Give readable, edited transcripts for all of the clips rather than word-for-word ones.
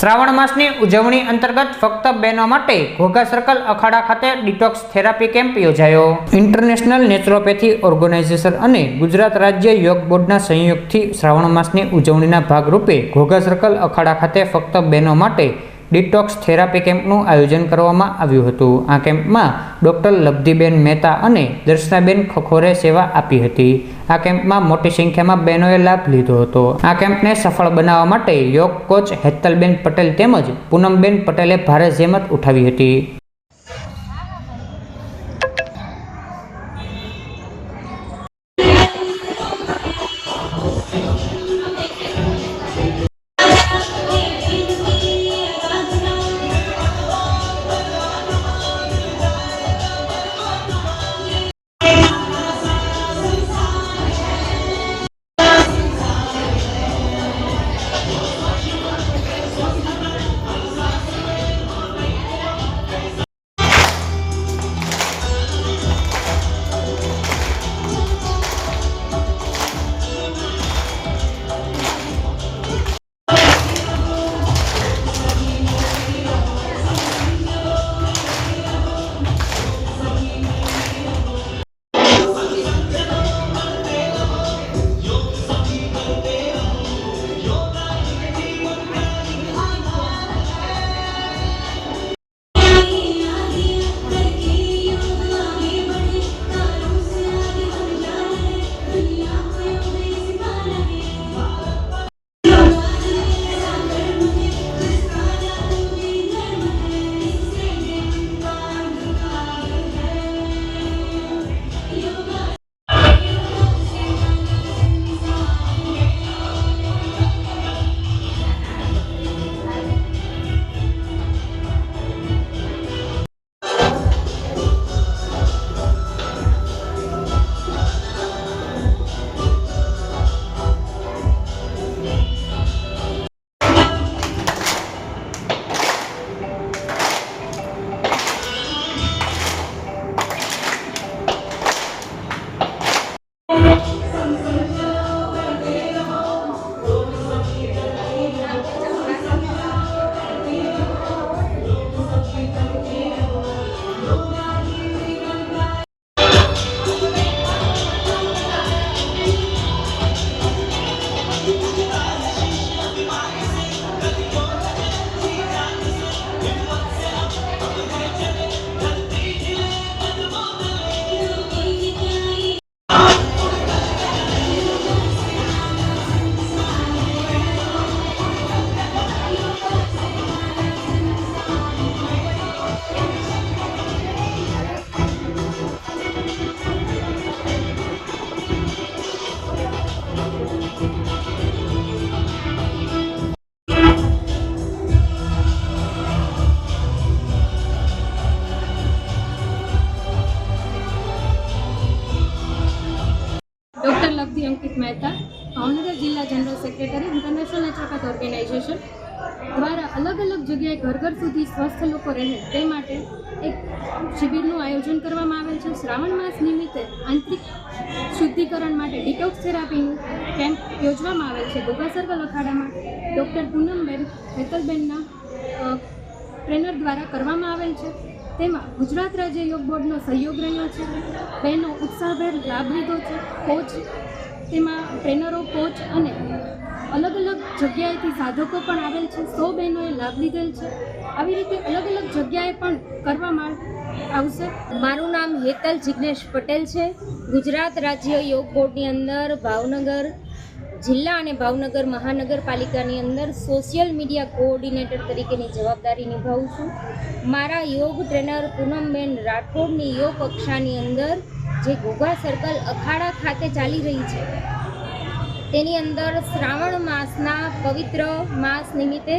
શ્રાવણ માસની ઉજવણી અંતર્ગત ફક્ત બહેનો માટે ઘોઘા સર્કલ અખાડા ખાતે ડિટોક્સ થેરાપી કેમ્પ યોજાયો। ઇન્ટરનેશનલ નેચરોપેથી ઓર્ગેનાઇઝેશન અને ગુજરાત રાજ્ય યોગ બોર્ડના સંયોગથી શ્રાવણ માસની ઉજવણીના ભાગરૂપે ઘોઘા સર્કલ અખાડા ખાતે ફક્ત બહેનો માટે ડિટોક્સ થેરાપી કેમ્પનું આયોજન કરવામાં આવ્યું હતું। આ કેમ્પમાં ડોક્ટર લબ્ધિબેન મહેતા અને દર્શનાબેન ખખોરે સેવા આપી હતી। આ કેમ્પમાં મોટી સંખ્યામાં બહેનોએ લાભ લીધો હતો। આ કેમ્પને સફળ બનાવવા માટે યોગ કોચ હેતલબેન પટેલ તેમજ પૂનમબેન પટેલે ભારે જહેમત ઉઠાવી હતી। डॉक्टर लब्धि अंकित मेहता, भावनगर जिला जनरल सेक्रेटरी इंटरनेशनल नेचरोपैथ ऑर्गेनाइजेशन द्वारा अलग अलग जगह घर घर सुधी स्वस्थ लोग रहे ते माटे एक शिबिरનું આયોજન કરવામાં આવેલ છે। શ્રાવણ માસ નિમિત્તે આંતરિક શુદ્ધિકરણ માટે ડિટોક્સ થેરાપીનું કેમ્પ યોજવામાં આવેલ છે। ઘોઘા સર્કલ અખાડામાં ડૉક્ટર પૂનમબેન હેતલબેનના ટ્રેનર દ્વારા કરવામાં આવેલ છે। તેમાં ગુજરાત રાજ્ય યોગ બોર્ડનો સહયોગ રહ્યો છે। બહેનો ઉત્સાહભેર લાભ લીધો છે। કોચ તેમાં ટ્રેનરો કોચ અને અલગ અલગ જગ્યાએથી સાધકો પણ આવેલ છે। 100 બહેનોએ લાભ લીધેલ છે। આવી રીતે અલગ અલગ જગ્યાએ પણ કરવામાં આવશે। મારું નામ હેતલ જિગ્નેશ પટેલ છે। ગુજરાત રાજ્ય યોગ બોર્ડની અંદર ભાવનગર જિલ્લા અને ભાવનગર મહાનગરપાલિકાની અંદર સોશિયલ મીડિયા કોઓર્ડિનેટર તરીકેની જવાબદારી નિભાવું છું। મારા યોગ ટ્રેનર પૂનમબેન રાઠોડની યોગ કક્ષાની અંદર જે ઘોઘા સર્કલ અખાડા ખાતે ચાલી રહી છે તેની અંદર શ્રાવણ માસના પવિત્ર માસ નિમિત્તે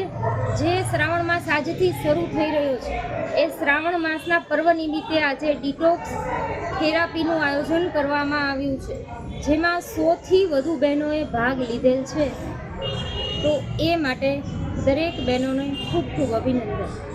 જે શ્રાવણ માસ આજથી શરૂ થઈ રહ્યો છે એ શ્રાવણ માસના પર્વ નિમિત્તે આજે ડિટોક્સ થેરાપીનું આયોજન કરવામાં આવ્યું છે, જેમાં 100થી વધુ બહેનોએ ભાગ લીધેલ છે। તો એ માટે દરેક બહેનોને ખૂબ ખૂબ અભિનંદન।